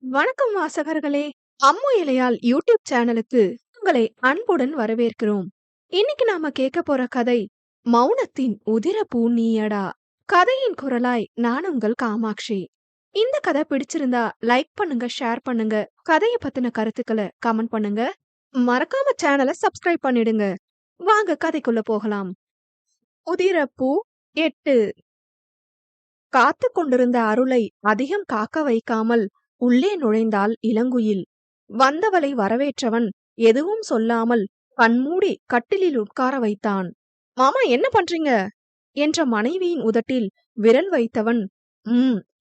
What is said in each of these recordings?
வணக்கம் வாசகர்களே. அம்மு இலையால் யூடியூப் சேனலுக்கு உங்களை அன்புடன் வரவேற்கிறோம். இன்னைக்கு நாம கேட்க போற கதை மௌனத்தின் உதிர பூ நீயடா. கதையின் குரலாய் நான் உங்கள் காமாட்சி. இந்த கதை பிடிச்சிருந்தா லைக் பண்ணுங்க, ஷேர் பண்ணுங்க. கதையை பத்தின கருத்துக்களை கமெண்ட் பண்ணுங்க. மறக்காம சேனலை சப்ஸ்கிரைப் பண்ணிடுங்க. வாங்க கதைக்குள்ள போகலாம். உதிர பூ 8. காத்து கொண்டிருந்த அருளை அதிகம் காக்க வைக்காமல் உள்ளே நுழைந்தாள் இளங்குயில். வந்தவளை வரவேற்றவன் எதுவும் சொல்லாமல் கண்மூடி கட்டிலில் உட்கார வைத்தான். மாமா என்ன பண்றீங்க என்ற மனைவியின் உதட்டில் விரல் வைத்தவன்,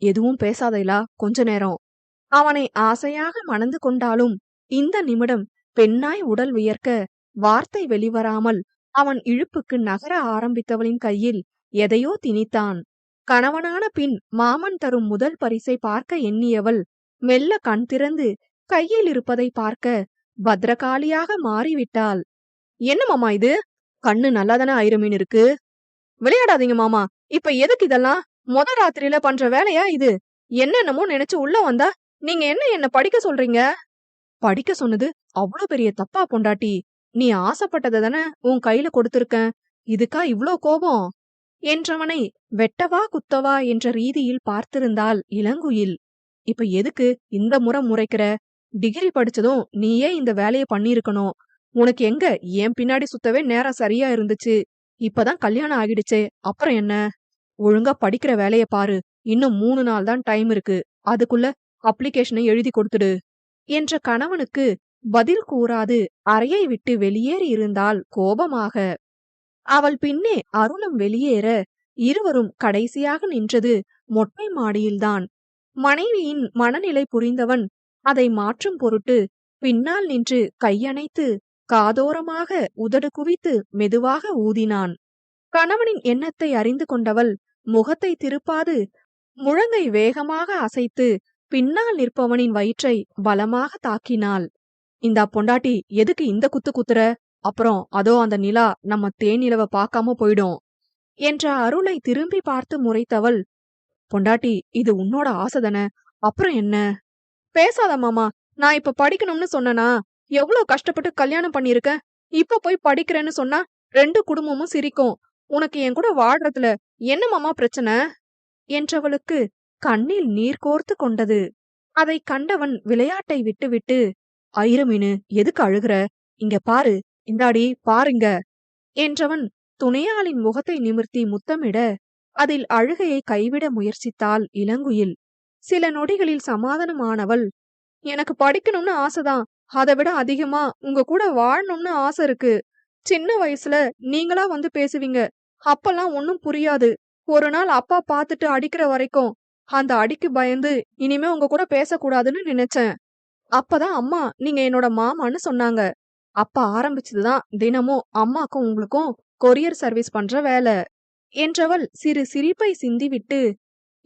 எதுவும் பேசாதைலா, கொஞ்ச நேரம். அவனை ஆசையாக மணந்து கொண்டாலும் இந்த நிமிடம் பெண்ணாய் உடல் வியர்க்க வார்த்தை வெளிவராமல் அவன் இழுப்புக்கு நகர ஆரம்பித்தவளின் கையில் எதையோ திணித்தான். கணவனான பின் மாமன் தரும் முதல் பரிசை பார்க்க எண்ணியவள் மெல்ல கண் திறந்து கையில் இருப்பதை பார்க்க பத்ரகாளியாக மாறிவிட்டாள். என்ன மாமா இது? கண்ணு நல்லாதானே ஆயிரமீன் இருக்கு. விளையாடாதீங்க மாமா. இப்ப எதுக்கு இதெல்லாம்? ராத்திரியில பண்ற வேலையா இது? என்னென்னமோ நினைச்சு உள்ள வந்தா நீங்க என்ன படிக்க சொல்றீங்க? படிக்க சொன்னது அவ்வளவு பெரிய தப்பா பொண்டாட்டி? நீ ஆசைப்பட்டதை தானே உன் கையில கொடுத்திருக்கேன். இதுக்கா இவ்ளோ கோபம் என்றவனை வெட்டவா குத்தவா என்ற ரீதியில் பார்த்திருந்தாள் இளங்குயில். இப்ப எதுக்கு இந்த முறை முறைக்கிற? டிகிரி படிச்சதும் நீயே இந்த வேலைய பண்ணிருக்கணும். உனக்கு எங்க என் பின்னாடி சுத்தவே நேரம் சரியா இருந்துச்சு. இப்பதான் கல்யாணம் ஆகிடுச்சே, அப்புறம் என்ன? ஒழுங்கா படிக்கிற வேலைய பாரு. இன்னும் 3 நாள் தான் டைம் இருக்கு. அதுக்குள்ள அப்ளிகேஷனை எழுதி கொடுத்துடு என்ற கணவனுக்கு பதில் கூறாது அறையை விட்டு வெளியேறி இருந்தாள் கோபமாக. அவள் பின்னே அருளும் வெளியேற இருவரும் கடைசியாக நின்றது மொட்டை மாடியில்தான். மனைவியின் மனநிலை புரிந்தவன் அதை மாற்றும் பொருட்டு பின்னால் நின்று கையணைத்து காதோரமாக உதடு குவித்து மெதுவாக ஊதினான். கணவனின் எண்ணத்தை அறிந்து கொண்டவள் முகத்தை திருப்பாது முழங்கை வேகமாக அசைத்து பின்னால் நிற்பவனின் வயிற்றை பலமாக தாக்கினாள். இந்தா பொண்டாட்டி, எதுக்கு இந்த குத்து குத்துற? அப்புறம் அதோ அந்த நிலா நம்ம தேனிலவ பார்க்காம போயிடும் என்ற அருளை திரும்பி பார்த்து முறைத்தவள், பொண்டாட்டி இது உன்னோட ஆசைதானே, அப்புறம் என்ன? பேசாத மாமா. நான் இப்ப படிக்கணும்னு சொன்னனா? எவ்வளவு கஷ்டப்பட்டு கல்யாணம் பண்ணிருக்கேன். இப்ப போய் படிக்கிறேன்னு சொன்னா 2 குடும்பமும் சிரிக்கும். உனக்கு என் கூட வாழ்றதுல என்ன மாமா பிரச்சனை என்றவளுக்கு கண்ணில் நீர் கோர்த்து கொண்டது. அதை கண்டவன் விளையாட்டை விட்டுவிட்டு, ஐரமீனு, எதுக்கு அழுகுற? இங்க பாரு, இந்தாடி பாருங்க என்றவன் துணையாளின் முகத்தை நிமிர்த்தி முத்தமிட அதில் அழுகையை கைவிட முயற்சித்தாள் இளங்குயில். சில நொடிகளில் சமாதானமானவள், எனக்கு படிக்கணும்னு ஆசைதான். அதை விட அதிகமா உங்க கூட வாழணும்னு ஆசை இருக்கு. சின்ன வயசுல நீங்களா வந்து பேசுவீங்க. அப்பெல்லாம் ஒன்னும் புரியாது. ஒரு நாள் அப்பா பார்த்துட்டு அடிக்கிற வரைக்கும் அந்த அடிக்கு பயந்து இனிமே உங்க கூட பேசக்கூடாதுன்னு நினைச்சேன். அப்பதான் அம்மா நீங்க என்னோட மாமான்னு சொன்னாங்க. அப்ப ஆரம்பிச்சதுதான் தினமும் அம்மாக்கும் உங்களுக்கும் கொரியர் சர்வீஸ் பண்ற வேலை என்றவள் சிறு சிரிப்பை சிந்திவிட்டு,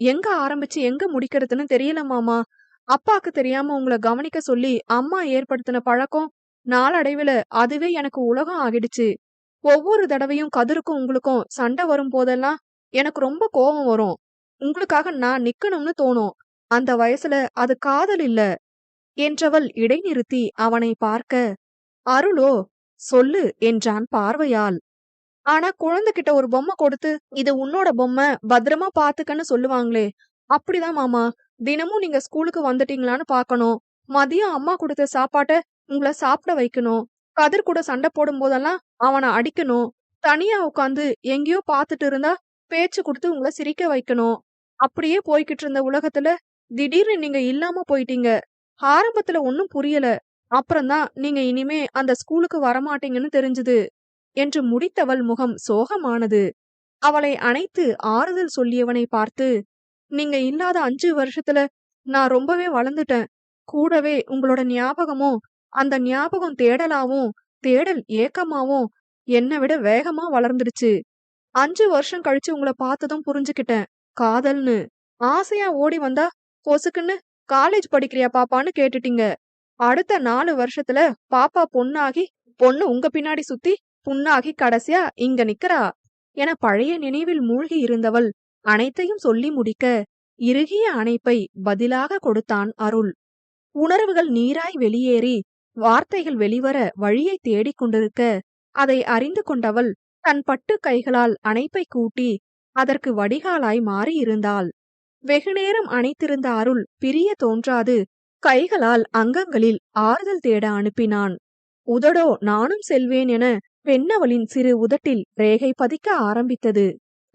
எங்க ஆரம்பிச்சு எங்க முடிக்கிறதுன்னு தெரியல மாமா. அப்பாக்கு தெரியாம உங்களை கவனிக்க சொல்லி அம்மா ஏற்படுத்தின பழக்கம் நாளடைவுல அதுவே எனக்கு உலகம் ஆகிடுச்சு. ஒவ்வொரு தடவையும் கதிருக்கும் உங்களுக்கும் சண்டை வரும் போதெல்லாம் எனக்கு ரொம்ப கோபம் வரும். உங்களுக்காக நான் நிக்கணும்னு தோணும். அந்த வயசுல அது காதல் இல்ல என்றவள் இடைநிறுத்தி அவனை பார்க்க, அருளோ சொல்லு என்றான் பார்வையால். ஆனா குழந்தைகிட்ட ஒரு பொம்மை கொடுத்து இது உன்னோட பொம்மை, பத்திரமா பாத்துக்கன்னு சொல்லுவாங்களே, அப்படிதான் மாமா. தினமும் நீங்க ஸ்கூலுக்கு வந்துட்டீங்களான்னு பாக்கணும். மதியம் அம்மா கொடுத்த சாப்பாட்ட உங்களை சாப்பிட வைக்கணும். கதிர் கூட சண்டை போடும் போதெல்லாம் அவனை அடிக்கணும். தனியா உட்காந்து எங்கேயோ பாத்துட்டு இருந்தா பேச்சு கொடுத்து உங்களை சிரிக்க வைக்கணும். அப்படியே போய்கிட்டு இருந்த உலகத்துல திடீர்னு நீங்க இல்லாம போயிட்டீங்க. ஆரம்பத்துல ஒன்னும் புரியல. அப்புறம்தான் நீங்க இனிமே அந்த ஸ்கூலுக்கு வரமாட்டீங்கன்னு தெரிஞ்சது என்று முடித்தவள் முகம் சோகமானது. அவளை அணைத்து ஆறுதல் சொல்லியவனை பார்த்து, நீங்க இல்லாத 5 வருஷத்துல நான் ரொம்பவே வளர்ந்துட்டேன். கூடவே உங்களோட ஞாபகமும், அந்த ஞாபகம் தேடலாவும், தேடல் ஏக்கமாவும் என்னை விட வேகமா வளர்ந்துடுச்சு. 5 வருஷம் கழிச்சு உங்களை பார்த்ததும் புரிஞ்சுக்கிட்டேன், காதல்னு. ஆசையா ஓடி வந்தா பொசுக்குன்னு காலேஜ் படிக்கிறியா பாப்பான்னு கேட்டுட்டீங்க. அடுத்த 4 வருஷத்துல பாப்பா பொண்ணாகி, பொண்ணு உங்க பின்னாடி சுத்தி புண்ணாகி கடைசியா இங்க நிக்கிறா என பழைய நினைவில் மூழ்கி இருந்தவள் அனைத்தையும் சொல்லி முடிக்க இறுகிய அணைப்பை பதிலாக கொடுத்தான் அருள். உணர்வுகள் நீராய் வெளியேறி வார்த்தைகள் வெளிவர வழியை தேடிக் கொண்டிருக்க அதை அறிந்து கொண்டவள் தன் பட்டு கைகளால் அணைப்பை கூட்டி அதற்கு வடிகாலாய் மாறியிருந்தாள். வெகுநேரம் அணைத்திருந்த அருள் பிரிய தோன்றாது கைகளால் அங்கங்களில் ஆறுதல் தேட அனுப்பினான். உதடோ நானும் செல்வேன் என பெண்ணவளின் சிறு உதட்டில் ரேகை பதிக்க ஆரம்பித்தது.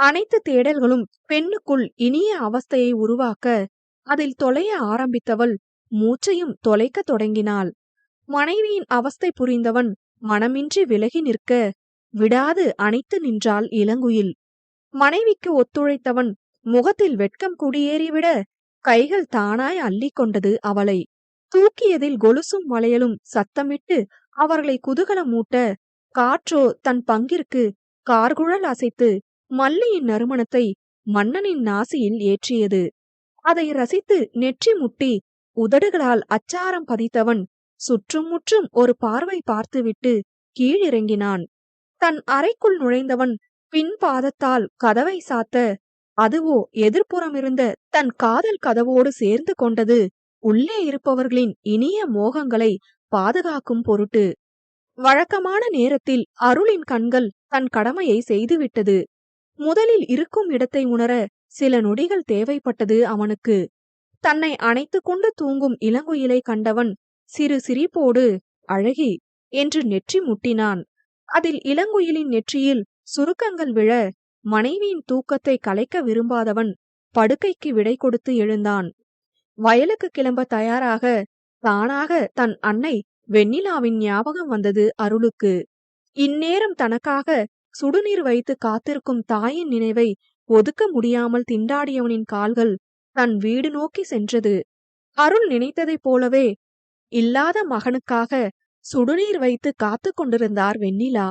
அனைத்து தேடல்களும் பெண்ணுக்குள் இனிய அவஸ்தையை உருவாக்க அதில் தொலைய ஆரம்பித்தவள் மூச்சையும் தொலைக்க தொடங்கினாள். மனைவியின் அவஸ்தை புரிந்தவன் மனமின்றி விலகி நிற்க விடாது அணைத்து நின்றாள் இளங்குயில். மனைவிக்கு ஒத்துழைத்தவன் முகத்தில் வெட்கம் குடியேறிவிட கைகள் தானாய் அள்ளிக் கொண்டது அவளை. தூக்கியதில் கொலுசும் வளையலும் சத்தமிட்டு அவர்களை குதூகலமூட்ட காற்றோ தன் பங்கிற்கு கார்குழல் அசைத்து மல்லியின் நறுமணத்தை மன்னனின் நாசியில் ஏற்றியது. அதை ரசித்து நெற்றி முட்டி உதடுகளால் அச்சாரம் பதித்தவன் சுற்றும் முற்றும் ஒரு பார்வை பார்த்துவிட்டு கீழிறங்கினான். தன் அறைக்குள் நுழைந்தவன் பின் பாதத்தால் கதவை சாத்த அதுவோ எதிர்ப்புறமிருந்த தன் காதல் கதவோடு சேர்ந்து கொண்டது உள்ளே இருப்பவர்களின் இனிய மோகங்களை பாதுகாக்கும் பொருட்டு. வழக்கமான நேரத்தில் அருளின் கண்கள் தன் கடமையை செய்துவிட்டது. முதலில் இருக்கும் இடத்தை உணர சில நொடிகள் தேவைப்பட்டது அவனுக்கு. தன்னை அணைத்து கொண்டு தூங்கும் இளங்குயிலை கண்டவன் சிறு சிரிப்போடு அழகி என்று நெற்றி முட்டினான். அதில் இளங்குயிலின் நெற்றியில் சுருக்கங்கள் விழ மனைவியின் தூக்கத்தை கலைக்க விரும்பாதவன் படுக்கைக்கு விடை கொடுத்து எழுந்தான். வயலுக்கு கிளம்ப தயாராக தானாக தன் அன்னை வெண்ணிலாவின் ஞாபகம் வந்தது அருளுக்கு. இந்நேரம் தனக்காக சுடுநீர் வைத்து காத்திருக்கும் தாயின் நினைவை ஒதுக்க முடியாமல் திண்டாடியவனின் கால்கள் தன் வீடு நோக்கி சென்றது. அருள் நினைத்ததைப் போலவே இல்லாத மகனுக்காக சுடுநீர் வைத்து காத்து கொண்டிருந்தார் வெண்ணிலா.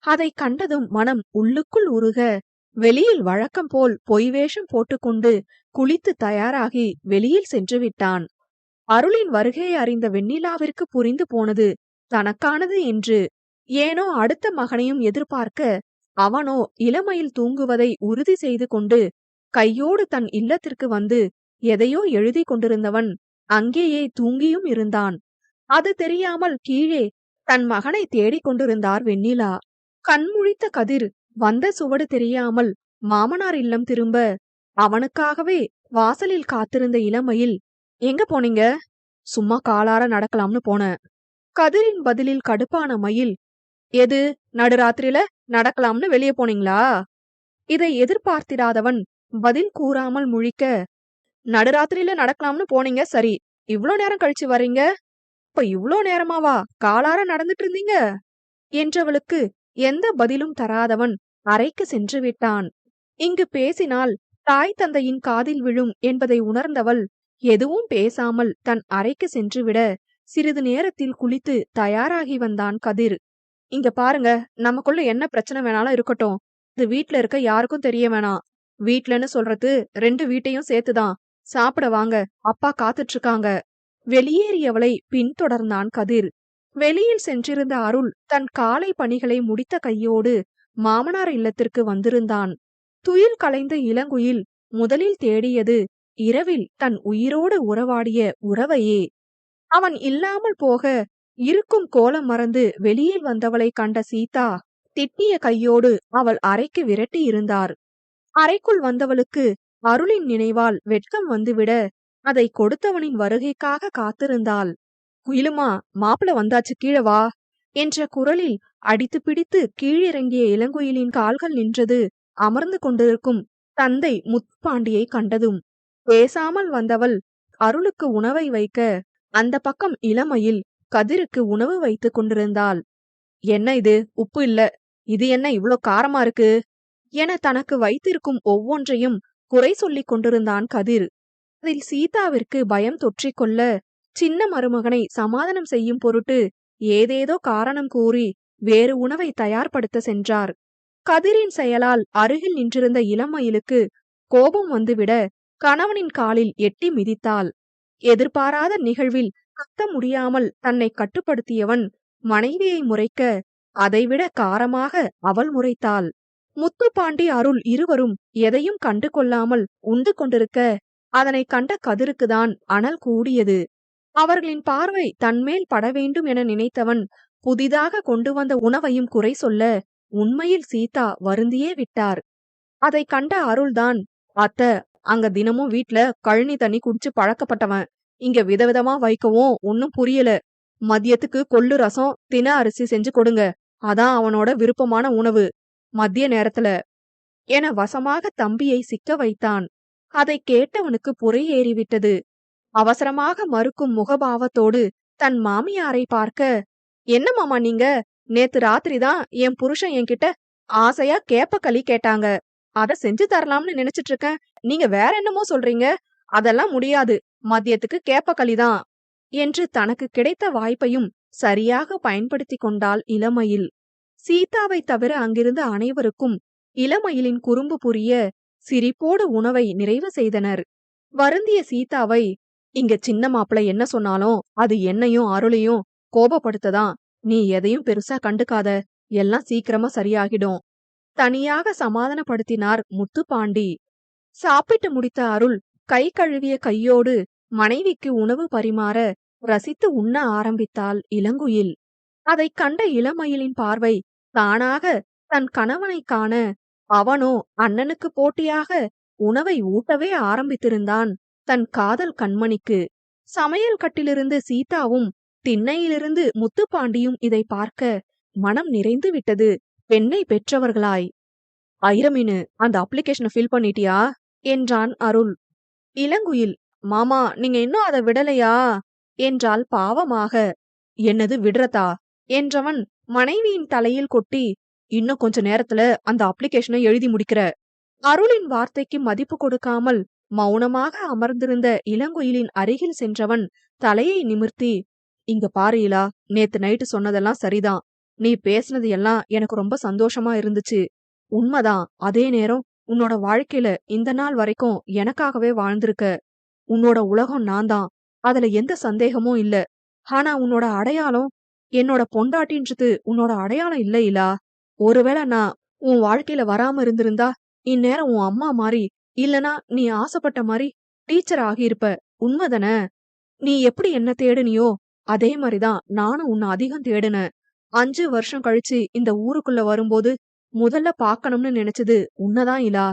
அதை கண்டதும் மனம் உள்ளுக்குள் உருக வெளியில் வழக்கம் போல் பொய் வேஷம் போட்டுக்கொண்டு குளித்து தயாராகி வெளியில் சென்று விட்டான். அருளின் வருகையை அறிந்த வெண்ணிலாவிற்கு புரிந்து போனது தனக்கானது என்று. ஏனோ அடுத்த மகனையும் எதிர்பார்க்க அவனோ இளமையில் தூங்குவதை உறுதி செய்து கொண்டு கையோடு தன் இல்லத்திற்கு வந்து எதையோ எழுதி கொண்டிருந்தவன் அங்கேயே தூங்கியும் இருந்தான். அது தெரியாமல் கீழே தன் மகனை தேடிக் கொண்டிருந்தார் வெண்ணிலா. கண்முழித்த கதிர் வந்த சுவடு தெரியாமல் மாமனார் இல்லம் திரும்ப அவனுக்காகவே வாசலில் காத்திருந்த இளமையில், எங்க போனீங்க? சும்மா காலார நடக்கலாம்னு போன. கதிரின் பதிலில் கடுப்பான மயில், எது நடுராத்திரியில நடக்கலாம்னு வெளியே போனீங்களா? இதை எதிர்பார்த்திராதவன் பதில் கூறாமல் முழிக்க, நடுராத்திரியில நடக்கலாம்னு போனீங்க சரி, இவ்ளோ நேரம் கழிச்சு வர்றீங்க? இப்ப இவ்ளோ நேரமாவா காலார நடந்துட்டு இருந்தீங்க என்றவளுக்கு எந்த பதிலும் தராதவன் அறைக்கு சென்று விட்டான். இங்கு பேசினால் தாய் தந்தையின் காதில் விழும் என்பதை உணர்ந்தவள் எதுவும் பேசாமல் தன் அறைக்கு சென்றுவிட சிறிது நேரத்தில் குளித்து தயாராகி வந்தான் கதிர். இங்க பாருங்க, நமக்குள்ள என்ன பிரச்சனை வேணாலும் இருக்கட்டும், இது வீட்ல இருக்க யாருக்கும் தெரிய வேணாம். வீட்லன்னு சொல்றது 2 வீட்டையும் சேர்த்துதான். சாப்பிட வாங்க, அப்பா காத்துட்டு இருக்காங்க. வெளியேறியவளை பின்தொடர்ந்தான் கதிர். வெளியில் சென்றிருந்த அருள் தன் காலை பணிகளை முடித்த கையோடு மாமனார் இல்லத்திற்கு வந்திருந்தான். துயில் கலைந்த இளங்குயில் முதலில் தேடியது இரவில் தன் உயிரோடு உறவாடிய உறவையே. அவன் இல்லாமல் போக இருக்கும் கோலம் மறந்து வெளியில் வந்தவளை கண்ட சீதா திட்டிய கையோடு அவள் அறைக்கு விரட்டி இருந்தார். அறைக்குள் வந்தவளுக்கு அருளின் நினைவால் வெட்கம் வந்துவிட அதை கொடுத்தவனின் வருகைக்காக காத்திருந்தாள். குயிலுமா, மாப்பிள வந்தாச்சு, கீழே வா என்ற குரலில் அடித்து பிடித்து கீழிறங்கிய இளங்குயிலின் கால்கள் நின்றது அமர்ந்து கொண்டிருக்கும் தந்தை முத்துப்பாண்டியை கண்டதும். பேசாமல் வந்தவள் அருளுக்கு உணவை வைக்க அந்த பக்கம் இளமையில் கதிருக்கு உணவு வைத்துக் கொண்டிருந்தாள். என்ன இது, உப்பு இல்ல, இது என்ன இவ்ளோ காரமா இருக்கு என தனக்கு வைத்திருக்கும் ஒவ்வொன்றையும் குறை சொல்லிக் கொண்டிருந்தான் கதிர். அதில் சீதாவிற்கு பயம் தொற்றிக்கொள்ள சின்ன மருமகனை சமாதானம் செய்யும் பொருட்டு ஏதேதோ காரணம் கூறி வேறு உணவை தயார்படுத்த சென்றார். கதிரின் செயலால் அருகில் நின்றிருந்த இளமயிலுக்கு கோபம் வந்துவிட கணவனின் காலில் எட்டி மிதித்தாள். எதிர்பாராத நிகழ்வில் கத்த முடியாமல் தன்னை கட்டுப்படுத்தியவன் மனைவியை முறைக்க அதைவிட காரமாக அவள் முறைத்தாள். முத்துப்பாண்டி அருள் இருவரும் எதையும் கண்டு கொள்ளாமல் உண்டு கொண்டிருக்க அதனை கண்ட கதிருக்குதான் அனல் கூடியது. அவர்களின் பார்வை தன்மேல் பட வேண்டும் என நினைத்தவன் புதிதாக கொண்டு வந்த உணவையும் குறை சொல்ல உண்மையில் சீதா வருந்தியே விட்டார். அதை கண்ட அருள்தான், அத்த, அங்க தினமும் வீட்ல கழனி தண்ணி குடிச்சு பழக்கப்பட்டவன். இங்க விதவிதமா வைக்கவும் ஒன்னும் புரியல. மதியத்துக்கு கொள்ளு ரசம், தின அரிசி செஞ்சு கொடுங்க. அதான் அவனோட விருப்பமான உணவு. மதிய நேரத்துல என வசமாக தம்பியை சிக்க வைத்தான். அதை கேட்டவனுக்கு புரை ஏறிவிட்டது. அவசரமாக மறுக்கும் முகபாவத்தோடு தன் மாமியாரை பார்க்க, என்ன மாமா நீங்க? நேத்து ராத்திரி தான் என் புருஷன் என்கிட்ட ஆசையா கேப்பக்களி கேட்டாங்க. அத செஞ்சு தரலாம்னு நினைச்சிட்டு இருக்கேன். நீங்க வேற என்னமோ சொல்றீங்க. அதெல்லாம் முடியாது. மதியத்துக்கு கேப்பக்களி தான் என்று தனக்கு கிடைத்த வாய்ப்பையும் சரியாக பயன்படுத்திக் கொண்டாள் இளமயில். சீதாவை தவிர அங்கிருந்த அனைவருக்கும் இளமயிலின் குறும்பு புரிய சிரிப்போடு உணவை நிறைவு செய்தனர். வருந்திய சீதாவை, இங்க சின்ன மாப்பிள்ளை என்ன சொன்னாலும் அது என்னையும் அருளையும் கோபப்படுத்ததான். நீ எதையும் பெருசா கண்டுக்காத, எல்லாம் சீக்கிரமா சரியாகிடும். தனியாக சமாதானப்படுத்தினார் முத்துப்பாண்டி. சாப்பிட்டு முடித்த அருள் கை கழுவிய கையோடு மனைவிக்கு உணவு பரிமாற ரசித்து உண்ண ஆரம்பித்தாள் இளங்குயில். அதைக் கண்ட இளமயிலின் பார்வை தானாக தன் கணவனை காண, அவனோ அண்ணனுக்கு போட்டியாக உணவை ஊட்டவே ஆரம்பித்திருந்தான் தன் காதல் கண்மணிக்கு. சமையல் கட்டிலிருந்து சீதாவும் திண்ணையிலிருந்து முத்துப்பாண்டியும் இதை பார்க்க மனம் நிறைந்து விட்டது. பெண்ணை பெற்றவர்களாய். ஐரமீனு, அந்த அப்ளிகேஷனை ஃபில் பண்ணிட்டியா என்றான் அருள். இளங்குயில், மாமா நீங்க இன்னும் அதை விடலையா என்றாள் பாவமாக. என்னது விடுறதா என்றவன் மனைவியின் தலையில் கொட்டி, இன்னும் கொஞ்ச நேரத்துல அந்த அப்ளிகேஷனை எழுதி முடிக்கிற. அருளின் வார்த்தைக்கு மதிப்பு கொடுக்காமல் மௌனமாக அமர்ந்திருந்த இளங்குயிலின் அருகில் சென்றவன் தலையை நிமிர்த்தி, இங்க பாரு இலா, நேத்து நைட்டு சொன்னதெல்லாம் சரிதான். நீ பேசுனது எல்லாம் எனக்கு ரொம்ப சந்தோஷமா இருந்துச்சு. உண்மைதான். அதே நேரம் உன்னோட வாழ்க்கையில இந்த நாள் வரைக்கும் எனக்காகவே வாழ்ந்திருக்க. உன்னோட உலகம் நான் தான், அதுல எந்த சந்தேகமும் இல்ல. ஆனா உன்னோட அடையாளம் என்னோட பொண்டாட்டின்றது உன்னோட அடையாளம் இல்ல இலா. ஒருவேளை நான் உன் வாழ்க்கையில வராம இருந்திருந்தா இந்நேரம் உன் அம்மா மாறி, இல்லனா நீ ஆசைப்பட்ட மாதிரி டீச்சர் ஆகியிருப்ப. உண்மைதானே? நீ எப்படி என்ன தேடுனியோ அதே மாதிரிதான் நானும் உன்னை அதிகம் தேடுனேன். 5 வருஷம் கழிச்சு இந்த ஊருக்குள்ள வரும்போது முதல்ல பாக்கணும்னு நினைச்சது உன்னதான் இலா.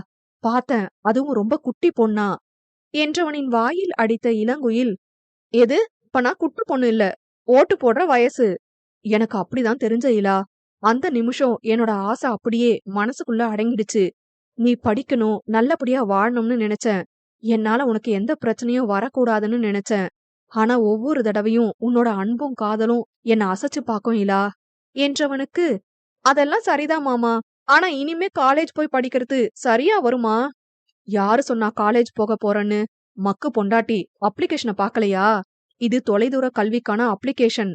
பார்த்தேன், அதுவும் ரொம்ப குட்டி பொண்ணா என்றவனின் வாயில் அடித்த இளங்குயில், எது? இப்ப நான் குட்டு பொண்ணு இல்ல, ஓட்டு போடுற வயசு. எனக்கு அப்படிதான் தெரிஞ்ச இலா. அந்த நிமிஷம் என்னோட ஆசை அப்படியே மனசுக்குள்ள அடங்கிடுச்சு. நீ படிக்கணும், நல்லபடியா வாழணும்னு நினைச்சேன். என்னால உனக்கு எந்த பிரச்சனையும் வரக்கூடாதுன்னு நினைச்சேன். ஆனா ஒவ்வொரு தடவையும் உன்னோட அன்பும் காதலும் என்ன அசைச்சு பாக்கும் இலா என்றவனுக்கு, அதெல்லாம் சரிதான் மாமா. ஆனா இனிமே காலேஜ் போய் படிக்கிறது சரியா வருமா? யாரு சொன்னா காலேஜ் போக போறேன்னு? மக்கு பொண்டாட்டி, அப்ளிகேஷனை பாக்கலையா? இது தொலைதூர கல்விக்கான அப்ளிகேஷன்.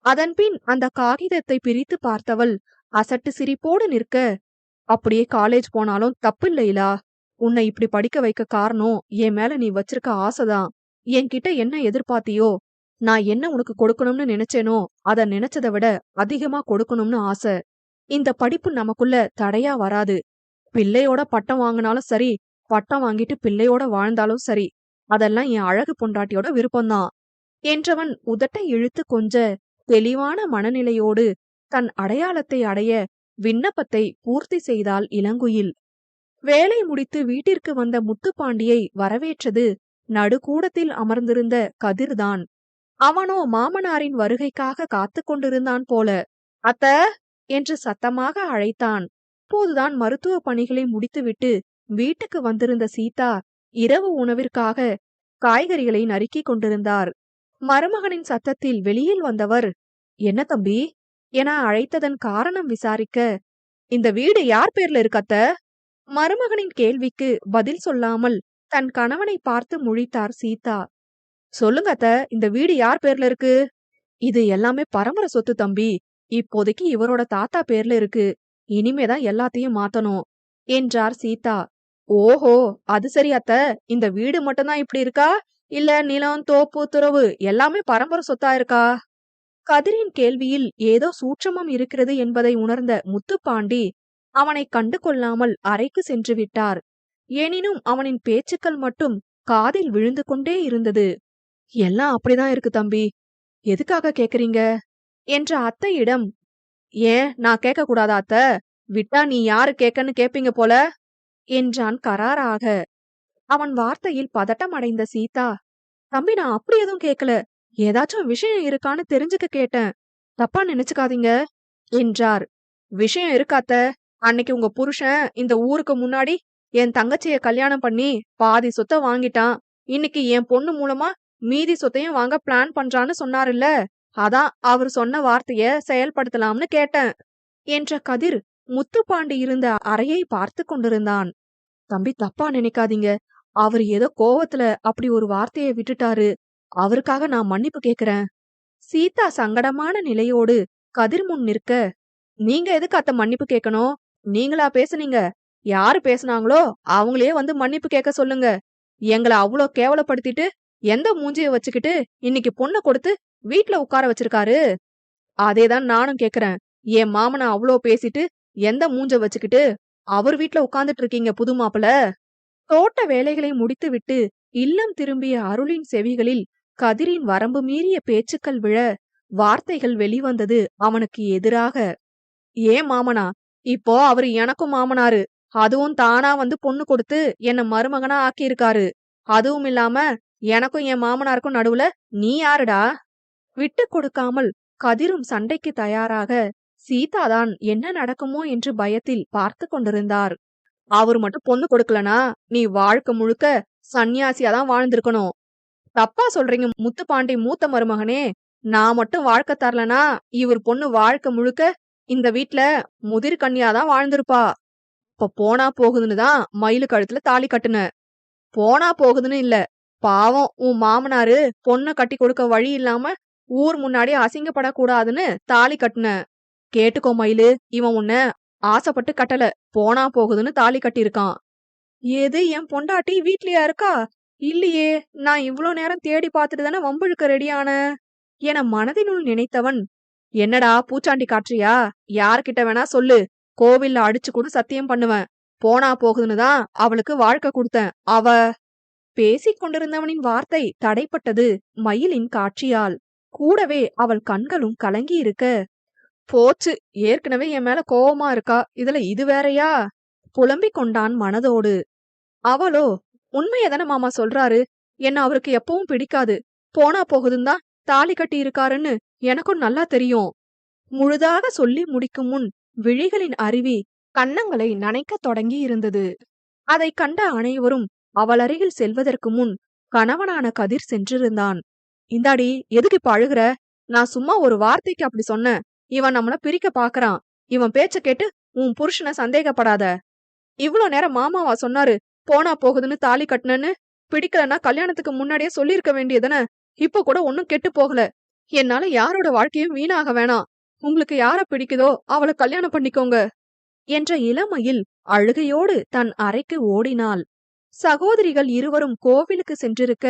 அதன்பின் அந்த காகிதத்தை பிரித்து பார்த்தவள் அசட்டு சிரிப்போடு நிற்க, அப்படியே காலேஜ் போனாலும் தப்பில்ல இலா. உன்னை இப்படி படிக்க வைக்க காரணம் என் மேல நீ வச்சிருக்க ஆசைதான். என்கிட்ட என்ன எதிர்பார்த்தியோ, நான் என்ன உனக்கு கொடுக்கணும்னு நினைச்சேனோ அத நினைச்சதை விட அதிகமா கொடுக்கணும்னு ஆசை. இந்த படிப்பு நமக்குள்ள தடையா வராது. பிள்ளையோட பட்டம் வாங்கினாலும் சரி, பட்டம் வாங்கிட்டு பிள்ளையோட வாழ்ந்தாலும் சரி, அதெல்லாம் என் அழகு பொண்டாட்டியோட விருப்பம்தான் என்றவன் உதட்டை இழுத்து கொஞ்ச தெளிவான மனநிலையோடு தன் அடையாளத்தை அடைய விண்ணப்பத்தை பூர்த்தி செய்தாள் இளங்குயில். வேலை முடித்து வீட்டிற்கு வந்த முத்துப்பாண்டியை வரவேற்றது நடுக்கூடத்தில் அமர்ந்திருந்த கதிர்தான். அவனோ மாமனாரின் வருகைக்காக காத்து கொண்டிருந்தான் போல. அத்த என்று சத்தமாக அழைத்தான். அப்போதுதான் மருத்துவ பணிகளை முடித்துவிட்டு வீட்டுக்கு வந்திருந்த சீதா இரவு உணவிற்காக காய்கறிகளை நறுக்கிக் கொண்டிருந்தார். மருமகனின் சத்தத்தில் வெளியில் வந்தவர், என்ன தம்பி என அழைத்ததன் காரணம் விசாரிக்க, இந்த வீடு யார் பேர்ல இருக்கு அத்த? மருமகனின் கேள்விக்கு பதில் சொல்லாமல் தன் கணவனை பார்த்து முழித்தார் சீதா. சொல்லுங்க அத்த, இந்த வீடு யார் பேர்ல இருக்கு? இது எல்லாமே பரம்பரை சொத்து தம்பி. இப்போதைக்கு இவரோட தாத்தா பேர்ல இருக்கு. இனிமேதான் எல்லாத்தையும் மாத்தணும் என்றார் சீதா. ஓஹோ, அது சரி அத்த. இந்த வீடு மட்டும்தான் இப்படி இருக்கா, இல்ல நிலம், தோப்பு, துறவு எல்லாமே பரம்பரை சொத்தா இருக்கா? கதிரின் கேள்வியில் ஏதோ சூட்சமம் இருக்கிறது என்பதை உணர்ந்த முத்துப்பாண்டி அவனை கண்டு கொள்ளாமல் அறைக்கு சென்று விட்டார். எனினும் அவனின் பேச்சுக்கள் மட்டும் காதில் விழுந்து கொண்டே இருந்தது. எல்லாம் அப்படிதான் இருக்கு தம்பி. எதுக்காக கேக்குறீங்க? என்ற அத்தையிடம், ஏன் நான் கேட்க கூடாதா அத்த? விட்டா நீ யாரு கேக்கன்னு கேப்பீங்க போல என்றான் கராராக. அவன் வார்த்தையில் பதட்டம் அடைந்த சீதா, தம்பி நான் அப்படி எதுவும் கேக்கல. ஏதாச்சும் விஷயம் இருக்கான்னு தெரிஞ்சுக்க கேட்டேன். தப்பா நினைச்சுக்காதீங்க என்றார். விஷயம் இருக்கு அத்த. அன்னைக்கு உங்க புருஷன் இந்த ஊருக்கு முன்னாடி என் தங்கச்சிய கல்யாணம் பண்ணி பாதி சொத்த வாங்கிட்டான். இன்னைக்கு என் பொண்ணு மூலமா மீதி சொத்தையும் வாங்க பிளான் பண்றான்னு சொன்னாருல்ல. அதான் அவர் சொன்ன வார்த்தைய செயல்படுத்தலாம்னு கேட்டேன் என்ற கதிர் முத்துப்பாண்டி இருந்த அறையை பார்த்து கொண்டிருந்தான். தம்பி தப்பா நினைக்காதீங்க. அவர் ஏதோ கோவத்துல அப்படி ஒரு வார்த்தையை விட்டுட்டாரு. அவருக்காக நான் மன்னிப்பு கேக்குறேன். சீதா சங்கடமான நிலையோடு கதிர் முன் நிற்க, நீங்க எதுக்கு அத்த மன்னிப்பு கேட்கணும்? நீங்களா பேசுனீங்க? யாரு பேசுனாங்களோ அவங்களே வந்து மன்னிப்பு கேட்க சொல்லுங்க. எங்கள அவ்ளோ கேவலப்படுத்திட்டு எந்த மூஞ்சிய வச்சுக்கிட்டு இன்னைக்கு பொண்ண கொடுத்து வீட்ல உட்கார வச்சிருக்காரு? அதேதான் நானும் கேக்குறேன். என் மாமன அவ்ளோ பேசிட்டு எந்த மூஞ்ச வச்சுக்கிட்டு அவர் வீட்ல உட்கார்ந்துட்டு இருக்கீங்க புது மாப்பிள? தோட்ட வேலைகளை முடித்துவிட்டு இல்லம் திரும்பிய அருளின் செவிகளில் கதிரின் வரம்பு மீறிய பேச்சுக்கள் விழ வார்த்தைகள் வெளிவந்தது அவனுக்கு எதிராக. ஏன் மாமனா? இப்போ அவரு எனக்கும் மாமனாரு. அதுவும் தானா வந்து பொண்ணு கொடுத்து என்ன மருமகனா ஆக்கியிருக்காரு. அதுவும் இல்லாம எனக்கும் என் மாமனாருக்கும் நடுவுல நீ யாருடா? விட்டு கொடுக்காமல் கதிரும் சண்டைக்கு தயாராக சீதாதான் என்ன நடக்குமோ என்று பயத்தில் பார்த்து கொண்டிருந்தார். அவரு மட்டும் பொண்ணு கொடுக்கலனா நீ வாழ்க்கை முழுக்க சன்னியாசியாதான் வாழ்ந்திருக்கணும். தப்பா சொல்றீங்க முத்துப்பாண்டி மூத்த மருமகனே. நான் மட்டும் வாழ்க்கை தரலனா இவர் பொண்ணு வாழ்க்கை முழுக்க இந்த வீட்ல முதிர் கன்னியாதான் வாழ்ந்திருப்பா. இப்ப போனா போகுதுன்னு தான் மயிலு கழுத்துல தாலி கட்டுன. போனா போகுதுன்னு இல்ல. பாவம் உன் மாமனாரு பொண்ண கட்டி கொடுக்க வழி இல்லாம ஊர் முன்னாடி அசிங்கப்படக்கூடாதுன்னு தாலி கட்டுன. கேட்டுக்கோ மயிலு, இவன் உன்ன ஆசைப்பட்டு கட்டல. போனா போகுதுன்னு தாலி கட்டியிருக்கான். ஏது என் பொண்டாட்டி வீட்லயா இருக்கா? இல்லையே, நான் இவ்ளோ நேரம் தேடி பார்த்துட்டு தானே வம்பிழுக்க ரெடியான என மனதினுள் நினைத்தவன், என்னடா பூச்சாண்டி காட்டுறியா? யார்கிட்ட வேணா சொல்லு. கோவில்ல அடிச்சு கூட சத்தியம் பண்ணுவேன். போனா போகுதுன்னு தான் அவளுக்கு வாழ்க்கை கொடுத்தேன். பேசிக் கொண்டிருந்தவனின் வார்த்தை தடைப்பட்டது மயிலின் காட்சியால். கூடவே அவள் கண்களும் கலங்கியிருக்க, போச்சு, ஏற்கனவே என் மேல கோவமா இருக்கா, இதுல இது வேறயா? புலம்பிக் கொண்டான் மனதோடு. அவளோ, உண்மையதான மாமா சொல்றாரு. என்ன அவருக்கு எப்பவும் பிடிக்காது. போனா போகுதுன்னு தான் தாலி கட்டி இருக்காருன்னு எனக்கும் நல்லா தெரியும். முழுதாக சொல்லி முடிக்கும் முன் விழிகளின் அருவி கன்னங்களை நனைக்கத் தொடங்கி இருந்தது. அதைக் கண்ட அனைவரும் அவள் அருகில் செல்வதற்கு முன் கணவனான கதிர் சென்றிருந்தான். இந்தாடி, எதுக்கு இப்ப அழுகுற? நான் சும்மா ஒரு வார்த்தைக்கு அப்படி சொன்னேன். இவன் நம்மள பிரிக்க பாக்குறான். இவன் பேச்ச கேட்டு உன் புருஷனை சந்தேகப்படாத. இவ்ளோ நேரம் மாமாவா சொன்னாரு போனா போகுதுன்னு தாலி கட்டுனன்னு? பிடிக்கலன்னா கல்யாணத்துக்கு முன்னாடியே சொல்லிருக்க வேண்டியதுதானே? இப்ப கூட ஒன்னும் கெட்டு போகல. என்னால யாரோட வாழ்க்கையும் வீணாக வேணாம். உங்களுக்கு யார பிடிக்குதோ அவளை கல்யாணம் பண்ணிக்கோங்க என்ற இளமையில் அழுகையோடு தன் அறைக்கு ஓடினாள். சகோதரிகள் இருவரும் கோவிலுக்கு சென்றிருக்க